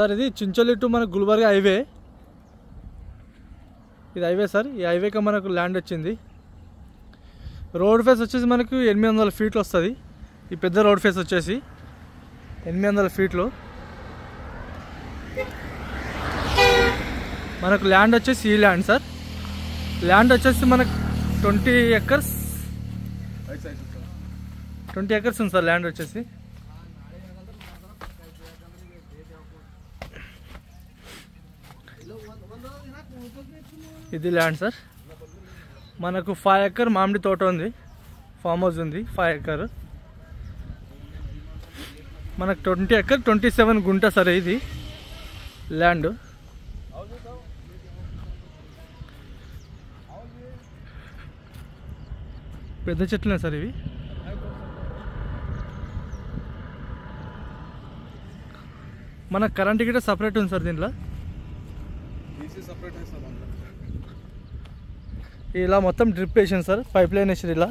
Sir ఇది Chincholi to మన Gulbarga highway, ఇది హైవే సార్. ఈ హైవేకి మనకు ల్యాండ్ వచ్చింది. రోడ్ ఫేస్ వచ్చేసి మనకు 800 ఫీట్లు వస్తుంది. ఈ పెద్ద రోడ్ ఫేస్ వచ్చేసి 800 ఫీట్లు. మనకు ల్యాండ్ వచ్చేసి ఈ ల్యాండ్ సార్. ల్యాండ్ వచ్చేసి మనకు 20 ఎకర్స్ ఉంది సార్ ల్యాండ్ వచ్చేసి. ఇది ల్యాండ్ సార్. మనకు 5 ఎకర్ మామిడి తోట ఉంది, ఫామ్ హౌస్ ఉంది 5 ఎకర్. మనకు 20 ఎకర్ 27 గుంట సార్ ఇది ల్యాండ్. పెద్ద చెట్లే సార్ ఇవి. మన కరెంట్ గిట్ట సపరేట్ ఉంది సార్ దీంట్లో. ఇలా మొత్తం డ్రిప్ వేసాను సార్, పైప్ లైన్ వేసారు ఇలా.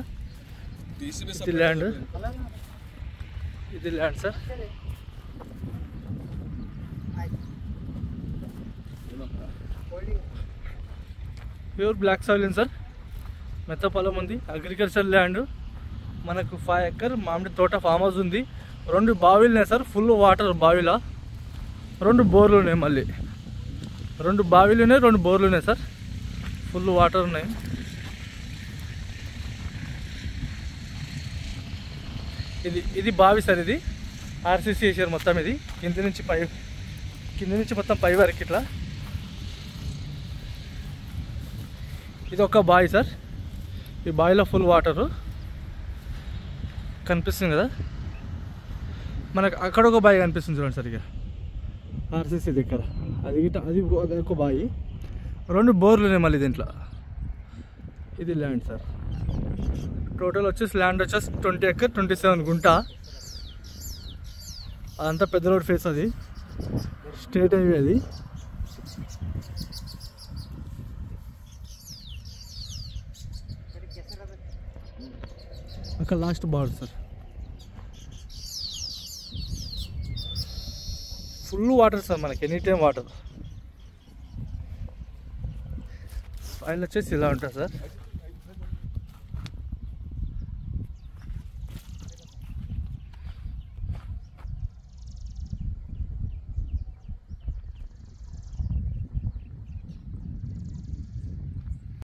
ఇది ల్యాండ్, ఇది land sir. Pure black soil sir, మెత్త పొలం ఉంది, అగ్రికల్చర్ ల్యాండ్. మనకు 5 ఎకర్ మామిడి తోట, ఫామ్ హౌస్ ఉంది, 2 బావిలు ఉన్నాయి సార్, ఫుల్ వాటర్ బావిలా. 2 బోర్లు ఉన్నాయి, మళ్ళీ 2 బావిలు ఉన్నాయి, 2 బోర్లు ఉన్నాయి సార్, ఫుల్ వాటర్ ఉన్నాయి. ఇది బావి సార్. ఇది ఆర్సీసీ వేసారు మొత్తం. ఇది కింద నుంచి మొత్తం పై వరకు ఇట్లా. ఇది ఒక బావి సార్. ఈ బావిలో ఫుల్ వాటరు కనిపిస్తుంది కదా మనకు. అక్కడ ఒక బావి కనిపిస్తుంది చూడండి సార్, ఇక ఆర్సీసీ దగ్గర. అది ఒక బావి, 2 బోర్లు ఉన్నాయి మళ్ళీ దీంట్లో. ఇది ల్యాండ్ సార్. టోటల్ వచ్చేసి ల్యాండ్ వచ్చేసి 20 ఎకర్ 27 గుంట. అదంతా పెద్ద రోడ్ ఫేస్, అది స్టేట్ హైవే. అది అక్కడ last border sir. Full water sir మనకి, ఎనీ టైం వాటర్. ఫైల్ వచ్చేసి ఇలా ఉంటుంది సార్.